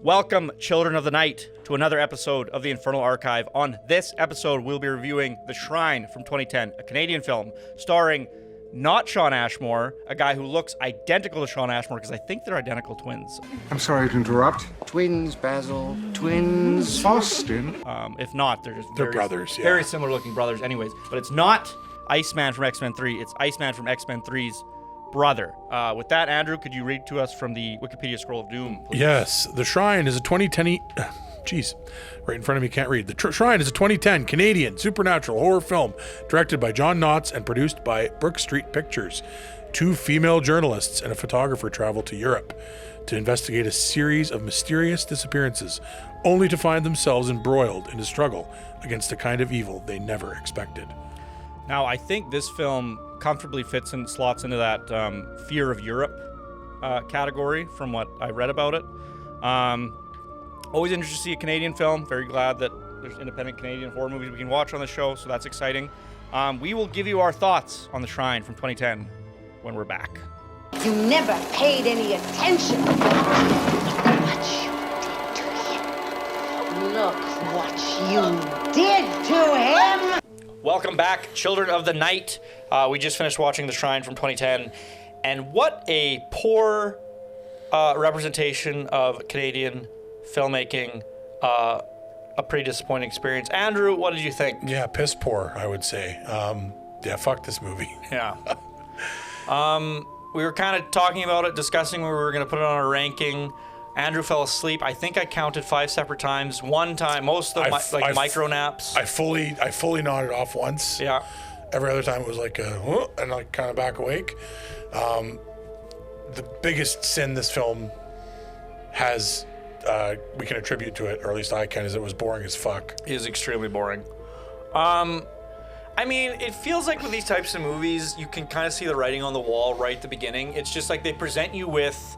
Welcome, children of the night, to another episode of the Infernal Archive. On this episode, we'll be reviewing The Shrine from 2010, a Canadian film starring not Shawn Ashmore, a guy who looks identical to Shawn Ashmore, because I think they're identical twins. I'm sorry to interrupt. Twins, Basil. Twins. Austin. If not, they're just They're brothers, yeah. very similar looking brothers anyways. But it's not Iceman from X-Men 3, it's Iceman from X-Men 3's brother. With that, Andrew, could you read to us from the Wikipedia Scroll of Doom, please? Yes, The Shrine is a 2010... Jeez, right in front of me, can't read. The Shrine is a 2010 Canadian supernatural horror film directed by John Knotts and produced by Brook Street Pictures. Two female journalists and a photographer travel to Europe to investigate a series of mysterious disappearances, only to find themselves embroiled in a struggle against a kind of evil they never expected. Now, I think this film comfortably slots into that fear of Europe category from what I read about it. Always interested to see a Canadian film. Very glad that there's independent Canadian horror movies we can watch on the show, so that's exciting. We will give you our thoughts on The Shrine from 2010 when we're back. You never paid any attention to what you did to him. Look what you did to him. Welcome back, children of the night. We just finished watching The Shrine from 2010, and what a poor representation of Canadian filmmaking. A pretty disappointing experience. Andrew, what did you think? Yeah, piss poor, I would say. Yeah, fuck this movie. Yeah. We were kind of talking about it, discussing where we were going to put it on our ranking. Andrew fell asleep. I think I counted 5 separate times. One time, most of the micro naps. I fully nodded off once. Yeah. Every other time it was like and like kind of back awake. The biggest sin this film has, we can attribute to it, or at least I can, is it was boring as fuck. It is extremely boring. I mean, it feels like with these types of movies, you can kind of see the writing on the wall right at the beginning. It's just like they present you with,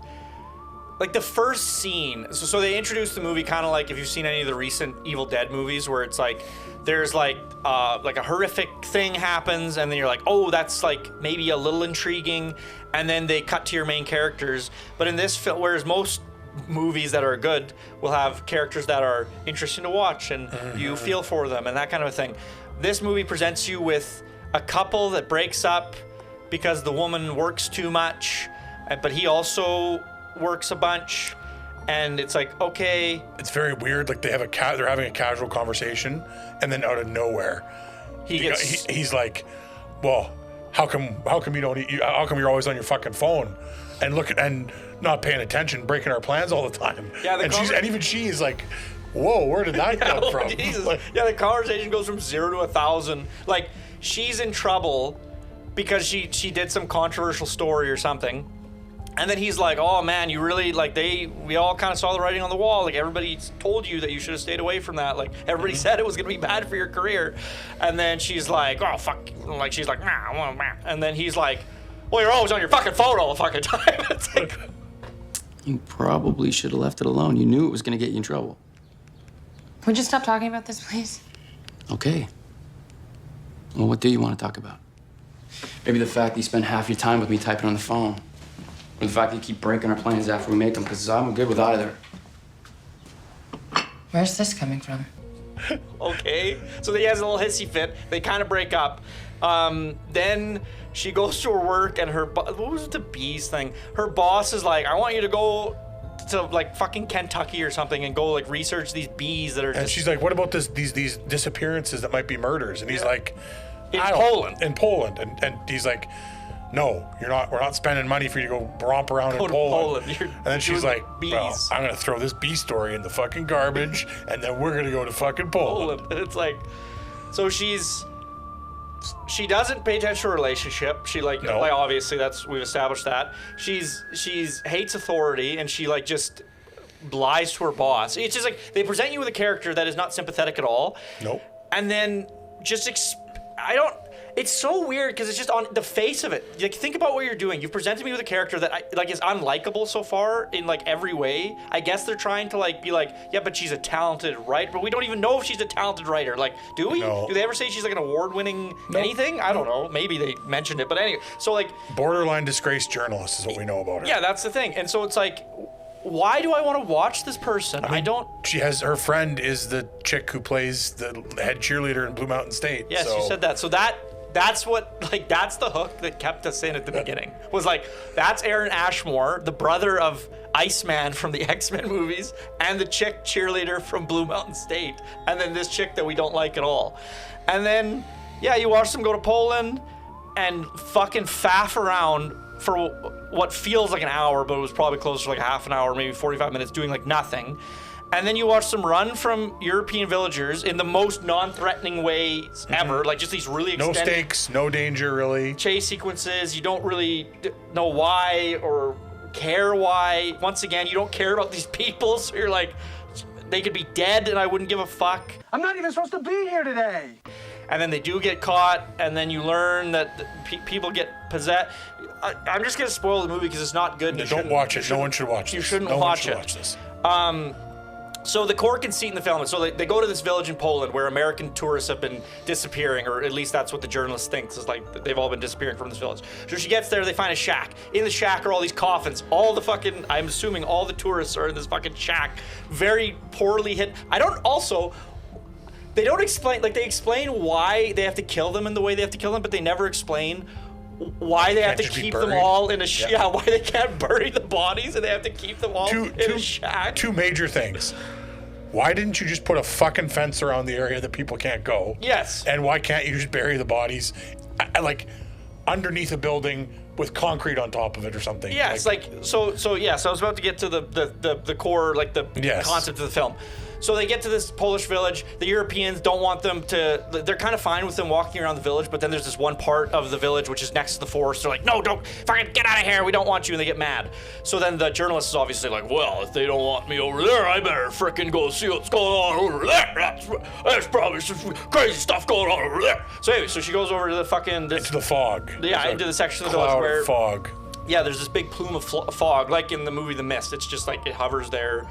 like, the first scene. So they introduce the movie kind of like if you've seen any of the recent Evil Dead movies, where it's like there's like a horrific thing happens, and then you're like, oh, that's like maybe a little intriguing, and then they cut to your main characters. But in this film, whereas most movies that are good will have characters that are interesting to watch and you feel for them and that kind of a thing. This movie presents you with a couple that breaks up because the woman works too much, but he also works a bunch, and it's like, okay. It's very weird. Like they're having a casual conversation, and then out of nowhere, he's like, "Well, how come you don't eat? How come you're always on your fucking phone and not paying attention, breaking our plans all the time?" Yeah, and even she's like, "Whoa, where did that come from?" Jesus. Like, yeah, the conversation goes from 0 to 1,000. Like, she's in trouble because she did some controversial story or something. And then he's like, oh man, you really, like, we all kind of saw the writing on the wall. Like, everybody told you that you should have stayed away from that. Like, everybody said it was going to be bad for your career. And then she's like, oh, fuck. Like, she's like, nah. And then he's like, well, you're always on your fucking phone all the fucking time. It's like, You probably should have left it alone. You knew it was going to get you in trouble. Can we just stop talking about this, please? Okay. Well, what do you want to talk about? Maybe the fact that you spend half your time with me typing on the phone. Or the fact that you keep breaking our plans after we make them, because I'm good with either. Where's this coming from? okay. So he has a little hissy fit. They kind of break up. Then she goes to her work, and what was the bees thing? Her boss is like, I want you to go to like fucking Kentucky or something and go like research these bees that are and she's like, what about these disappearances that might be murders? And he's like, in Poland. In Poland. And he's like, no, we're not spending money for you to go romp around in Poland. And then she's like, bees. Well, I'm going to throw this bee story in the fucking garbage, and then we're going to go to fucking Poland. And it's like, so she doesn't pay attention to her relationship. She like obviously we've established that. She's hates authority, and she like just lies to her boss. It's just like they present you with a character that is not sympathetic at all. Nope. And then just it's so weird because it's just on the face of it. Like, think about what you're doing. You've presented me with a character that is unlikable so far in like every way. I guess they're trying to like be like, yeah, but she's a talented writer. But we don't even know if she's a talented writer. Like, do we? No. Do they ever say she's like an award-winning anything? I don't know. Maybe they mentioned it. But anyway, so like borderline disgraced journalist is what we know about her. Yeah, that's the thing. And so it's like, why do I want to watch this person? I don't. She has her friend is the chick who plays the head cheerleader in Blue Mountain State. Yes, so. you said that. So that's what, like, that's the hook that kept us in at the beginning. Was like, that's Aaron Ashmore, the brother of Iceman from the X-Men movies, and the chick cheerleader from Blue Mountain State, and then this chick that we don't like at all. And then, yeah, you watch them go to Poland and fucking faff around for what feels like an hour, but it was probably closer to like a half an hour, maybe 45 minutes, doing like nothing. And then you watch them run from European villagers in the most non-threatening ways ever, like just these really extended... No stakes, no danger, really. Chase sequences, you don't really know why or care why. Once again, you don't care about these people, so you're like, they could be dead and I wouldn't give a fuck. I'm not even supposed to be here today. And then they do get caught, and then you learn that people get possessed. I'm just gonna spoil the movie because it's not good. Don't watch it. No one should watch this. You shouldn't no watch one it. should watch this. So the core conceit in the film is, so they go to this village in Poland where American tourists have been disappearing, or at least that's what the journalist thinks, is like they've all been disappearing from this village. So she gets there, they find a shack. In the shack are all these coffins. All the fucking, I'm assuming all the tourists are in this fucking shack. Very poorly hidden. They don't explain, like they explain why they have to kill them in the way they have to kill them, but they never explain why they have to keep them all in a why they can't bury the bodies and they have to keep them all in a shack. Two major things. Why didn't you just put a fucking fence around the area that people can't go? Yes. And why can't you just bury the bodies like underneath a building with concrete on top of it or something? Yeah, it's like so I was about to get to the core, like the concept of the film. So they get to this Polish village. The Europeans don't want them to, they're kind of fine with them walking around the village, but then there's this one part of the village which is next to the forest. They're like, no, don't fucking get out of here. We don't want you. And they get mad. So then the journalist is obviously like, well, if they don't want me over there, I better frickin' go see what's going on over there. There's probably some crazy stuff going on over there. So anyway, so she goes over to the fucking... into the fog. Yeah, into the section of the village where... fog. Yeah, there's this big plume of fog, like in the movie The Mist. It's just like it hovers there.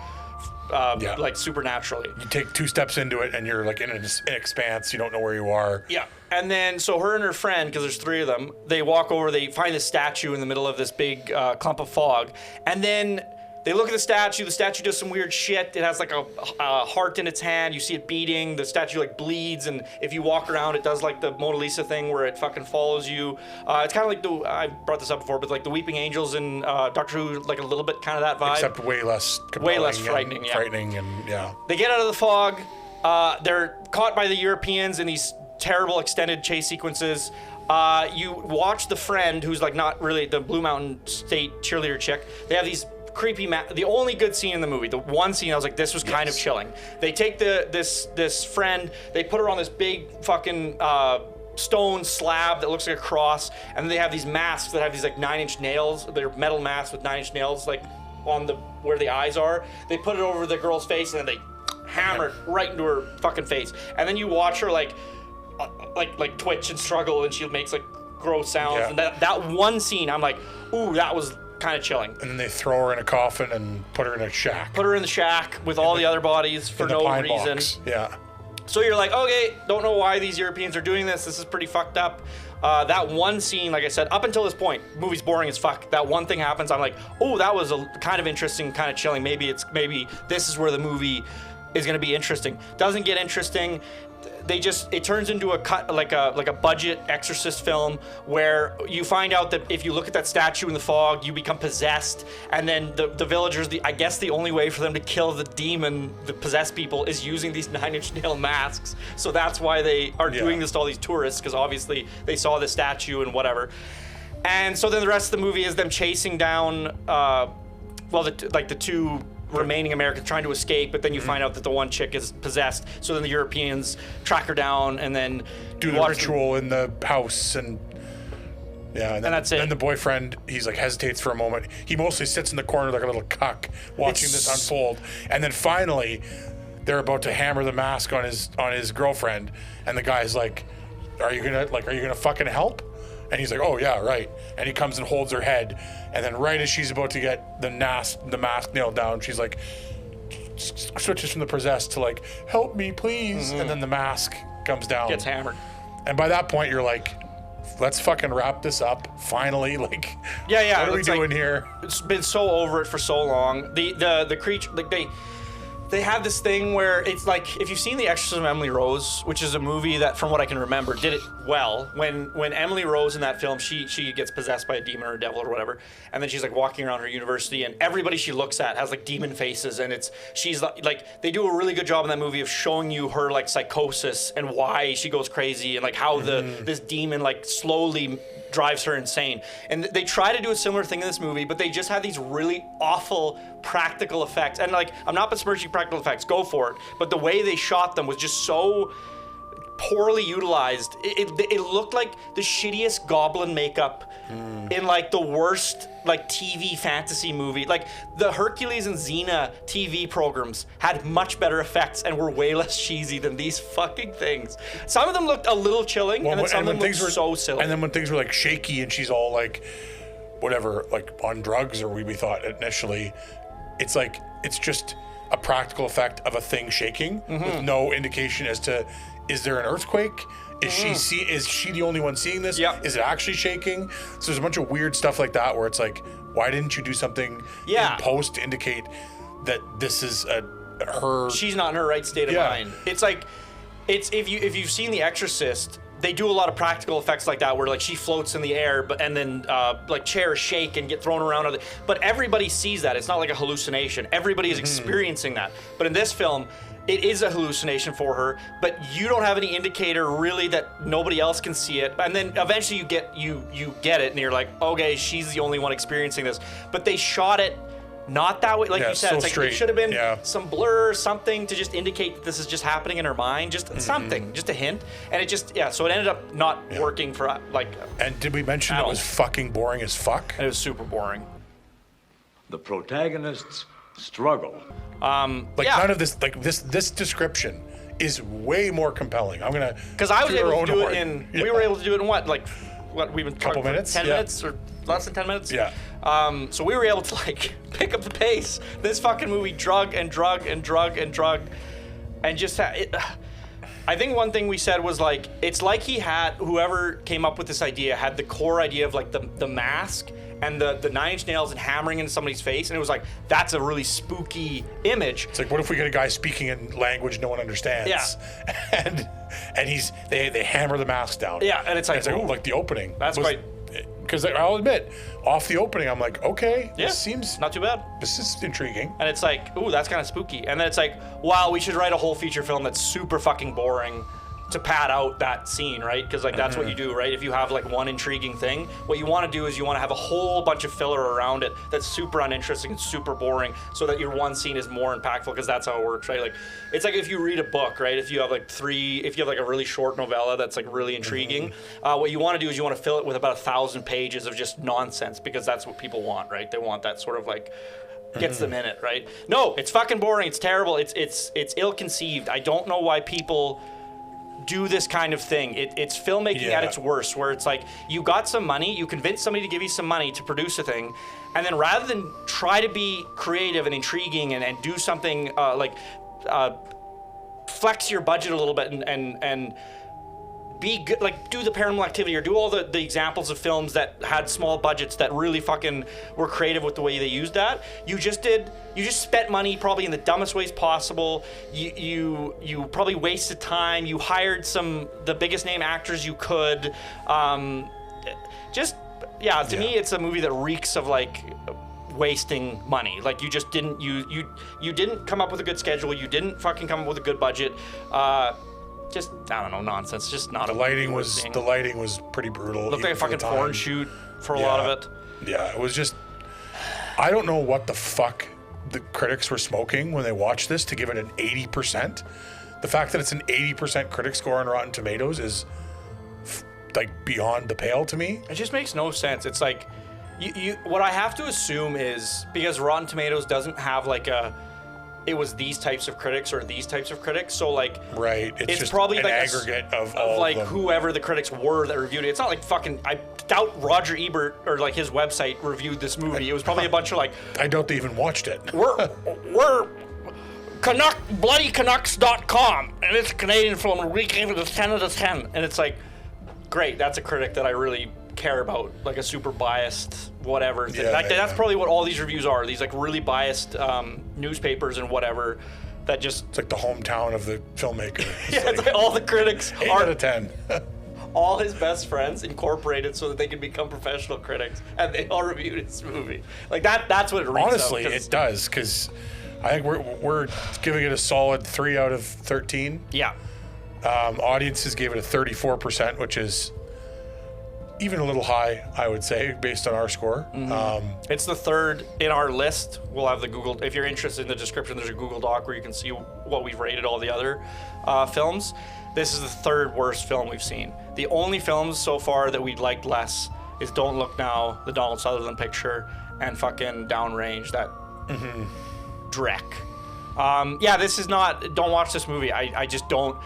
Like supernaturally. You take 2 steps into it and you're like in an expanse. You don't know where you are. Yeah. And then, so her and her friend, because there's 3 of them, they walk over, they find this statue in the middle of this big clump of fog. And then they look at the statue does some weird shit. It has like a heart in its hand. You see it beating. The statue like bleeds. And if you walk around, it does like the Mona Lisa thing where it fucking follows you. It's kind of like I brought this up before, but like the Weeping Angels in Doctor Who, like a little bit kind of that vibe. Except way less compelling. Way less frightening, and frightening and yeah. They get out of the fog. They're caught by the Europeans in these terrible extended chase sequences. You watch the friend, who's like not really the Blue Mountain State cheerleader chick. They have these creepy the only good scene in the movie, the one scene I was like, this was kind of chilling. They take this friend, they put her on this big fucking stone slab that looks like a cross, and then they have these masks that have these like 9-inch nails. They're metal masks with 9-inch nails like on where the eyes are. They put it over the girl's face and then they hammer it right into her fucking face. And then you watch her like twitch and struggle, and she makes like gross sounds. Yeah. And that one scene, I'm like, ooh, that was kind of chilling. And then they throw her in a coffin and put her in a shack. Put her in the shack with all the other bodies for no reason. Box. Yeah. So you're like, okay, don't know why these Europeans are doing this. This is pretty fucked up. That one scene, like I said, up until this point, movie's boring as fuck. That one thing happens, I'm like, oh, that was a kind of interesting, kind of chilling. Maybe this is where the movie is going to be interesting. Doesn't get interesting. It turns into like a budget exorcist film where you find out that if you look at that statue in the fog, you become possessed, and then the villagers, I guess the only way for them to kill the demon, the possessed people, is using these 9-inch nail masks. So that's why they are doing this to all these tourists, because obviously they saw the statue and whatever. And so then the rest of the movie is them chasing down, the 2 remaining Americans trying to escape, but then you find out that the one chick is possessed. So then the Europeans track her down and then do the ritual in the house, and and that's it. Then the boyfriend, he's like hesitates for a moment. He mostly sits in the corner like a little cuck watching this unfold, and then finally they're about to hammer the mask on his girlfriend, and the guy's like, are you gonna fucking help? And he's like, oh yeah, right. And he comes and holds her head, and then right as she's about to get the mask nailed down, she's like, switches from the possessed to like, help me please. And then the mask comes down, gets hammered. And by that point you're like, let's fucking wrap this up finally. Like, Yeah. what are we it's like- doing here? It's been so over it for so long. The creature, like they have this thing where it's like, if you've seen The Exorcism of Emily Rose, which is a movie that, from what I can remember, did it well. When Emily Rose in that film, she gets possessed by a demon or a devil or whatever, and then she's like walking around her university, and everybody she looks at has like demon faces, and she's like they do a really good job in that movie of showing you her like psychosis and why she goes crazy, and like how this demon like slowly drives her insane. And they try to do a similar thing in this movie, but they just have these really awful practical effects. And like, I'm not besmirching practical effects, go for it. But the way they shot them was just so poorly utilized. It looked like the shittiest goblin makeup in like the worst like TV fantasy movie. Like the Hercules and Xena TV programs had much better effects and were way less cheesy than these fucking things. Some of them looked a little chilling, and then some of them looked so silly. And then when things were like shaky and she's all like, whatever, like on drugs, or we thought initially, it's like, it's just a practical effect of a thing shaking with no indication as to, is there an earthquake? Is she the only one seeing this? Yep. Is it actually shaking? So there's a bunch of weird stuff like that where it's like, why didn't you do something in post to indicate that this is her? She's not in her right state of mind. It's like, if you've seen The Exorcist, they do a lot of practical effects like that where like she floats in the air, and then like chairs shake and get thrown around. But everybody sees that. It's not like a hallucination. Everybody is experiencing that. But in this film, it is a hallucination for her, but you don't have any indicator really that nobody else can see it. And then eventually you get it, and you're like, okay, she's the only one experiencing this. But they shot it not that way, like you said. So it's like straight. it should have been some blur, something to just indicate that this is just happening in her mind, just something, just a hint. And it just so it ended up not working for like. And did we mention it was fucking boring as fuck? It was super boring. The protagonists struggle. None of this, like this description is way more compelling. I'm gonna, because I was able to do it in. We were able to do it in what we've been couple minutes, 10 minutes or less than 10 minutes. Yeah. So we were able to like pick up the pace. This fucking movie drug and just I think one thing we said was like, it's like whoever came up with this idea had the core idea of like the mask and the 9 Inch Nails and hammering into somebody's face, and it was like, that's a really spooky image. It's like, what if we get a guy speaking in language no one understands? Yeah. and they hammer the mask down. Yeah, and it's like, like the opening. That's quite. Because I'll admit, off the opening, I'm like, okay, Yeah, this seems not too bad. This is intriguing. And it's like, ooh, that's kind of spooky. And then it's like, wow, we should write a whole feature film that's super fucking boring to pad out that scene, right? Because like that's what you do, right? If you have like one intriguing thing, what you want to do is you want to have a whole bunch of filler around it that's super uninteresting and super boring, so that your one scene is more impactful, because that's how it works, right? Like it's like if you read a book, right? If you have like a really short novella that's like really intriguing, what you want to do is you want to fill it with about 1,000 pages of just nonsense, because that's what people want, right? They want that sort of like gets them in it, right? No, it's fucking boring. It's terrible. It's ill-conceived. I don't know why people do this kind of thing. It's filmmaking at its worst, where it's like, you got some money, you convince somebody to give you some money to produce a thing, and then rather than try to be creative and intriguing and do something flex your budget a little bit and be good, like do the Paranormal Activity or do all the examples of films that had small budgets that really fucking were creative with the way they used that. You just spent money probably in the dumbest ways possible. You probably wasted time. You hired the biggest name actors you could. To me, it's a movie that reeks of like wasting money. Like you just didn't you didn't come up with a good schedule. You didn't fucking come up with a good budget. Just, I don't know, nonsense. Just not the lighting was pretty brutal. Looked like a fucking porn shoot for a lot of it. Yeah, it was just, I don't know what the fuck the critics were smoking when they watched this to give it an 80%. The fact that it's an 80% critic score on Rotten Tomatoes is like beyond the pale to me. It just makes no sense. It's like, what I have to assume is, because Rotten Tomatoes doesn't have like it was these types of critics or these types of critics, so like, right, it's just probably an like aggregate of all like of them. Whoever the critics were that reviewed it. It's not like fucking, I doubt Roger Ebert or like his website reviewed this movie. It was probably a bunch of like, I doubt they even watched it. we're bloodycanucks.com, and it's a Canadian film, and we gave it a 10 out of 10, and it's like, great. That's a critic that I really care about, like a super biased whatever thing. Yeah, Like, that's yeah. probably what all these reviews are. These like really biased newspapers and whatever that just It's like the hometown of the filmmaker. yeah, it's like all the critics 8 are out of 10. all his best friends incorporated so that they can become professional critics, and they all reviewed his movie. Like that's what it reads Honestly, of, 'cause- it does, because I think we're giving it a solid 3 out of 13. yeah. Audiences gave it a 34%, which is even a little high, I would say, based on our score. It's the third in our list. We'll have the Google. If you're interested in the description, there's a Google Doc where you can see what we've rated all the other films. This is the third worst film we've seen. The only films so far that we'd liked less is Don't Look Now, the Donald Sutherland picture, and fucking Downrange, that dreck. Yeah, this is not. Don't watch this movie. I just don't.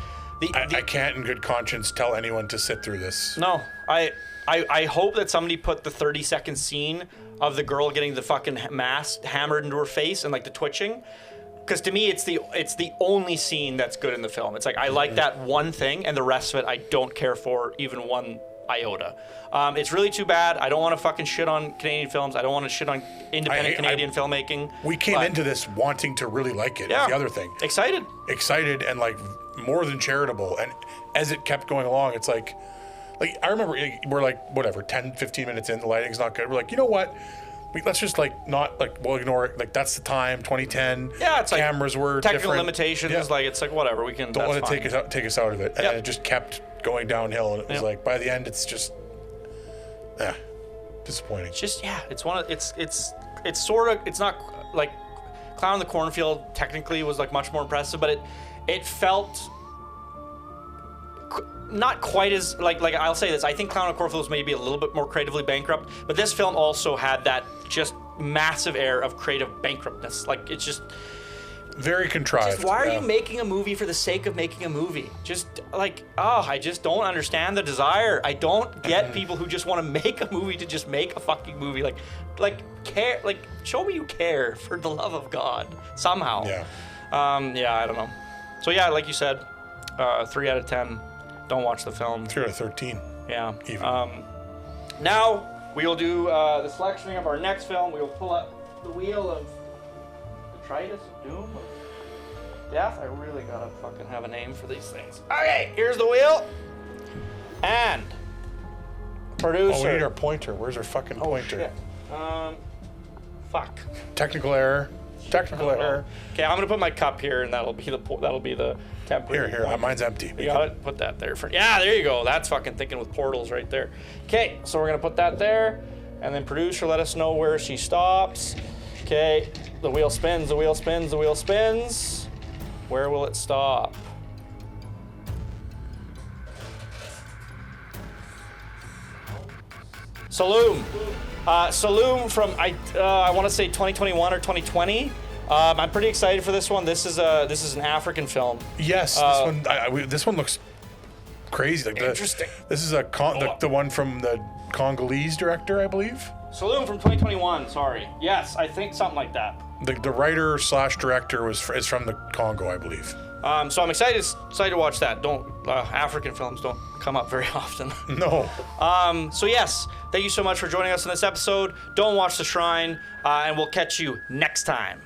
I can't in good conscience tell anyone to sit through this. No, I hope that somebody put the 30-second scene of the girl getting the fucking mask hammered into her face and like the twitching, because to me it's the only scene that's good in the film. It's like I like that one thing, and the rest of it I don't care for even one iota. It's really too bad. I don't want to fucking shit on Canadian films. I don't want to shit on independent Canadian filmmaking. We came but- into this wanting to really like it. Yeah. Is the other thing. Excited and like more than charitable. And as it kept going along, it's like I remember we're like, whatever, 10, 15 minutes in, the lighting's not good. We're like, you know what? Let's just like not like, we'll ignore it. Like that's the time, 2010. Yeah, it's like cameras were technical different. limitations. Yeah. Like it's like whatever we can. Don't that's let it fine. take us out of it. And Yep. it just kept going downhill. And it was Yep. like, by the end, it's just, disappointing. It's just it's one of it's sort of, it's not like Clown in the Cornfield technically was like much more impressive, but it felt not quite as like I'll say this, I think Clown in the Cornfield was maybe a little bit more creatively bankrupt, but this film also had that just massive air of creative bankruptness. Like it's just Very contrived. Just why are yeah. you making a movie for the sake of making a movie? Just like, I just don't understand the desire. I don't get people who just want to make a movie to just make a fucking movie. Like care. Like, show me you care, for the love of God, somehow. Yeah. Yeah, I don't know. So yeah, like you said, 3 out of 10. Don't watch the film. 3 out of 13. Yeah. Even. Now we will do the selectioning of our next film. We will pull up the wheel of Detritus, Doom, or Death. I really gotta fucking have a name for these things. Okay, here's the wheel. And producer. Oh, we need our pointer. Where's our fucking pointer? Shit. Fuck. Technical error. Technical error. Okay, I'm gonna put my cup here, and that'll be the temporary. Here. Mine's empty. You got it? Put that there for. Yeah, there you go. That's fucking thinking with portals right there. Okay, so we're gonna put that there, and then producer, let us know where she stops. Okay, the wheel spins, the wheel spins, the wheel spins. Where will it stop? Saloon. Saloon from I want to say 2021 or 2020. I'm pretty excited for this one. This is an African film. Yes, this one looks crazy. Like Interesting. This is the one from the Congolese director, I believe. Saloon from 2021. Sorry. Yes, I think something like that. The writer / director is from the Congo, I believe. So I'm excited to watch that. African films don't come up very often. No. So yes, thank you so much for joining us in this episode. Don't watch The Shrine, and we'll catch you next time.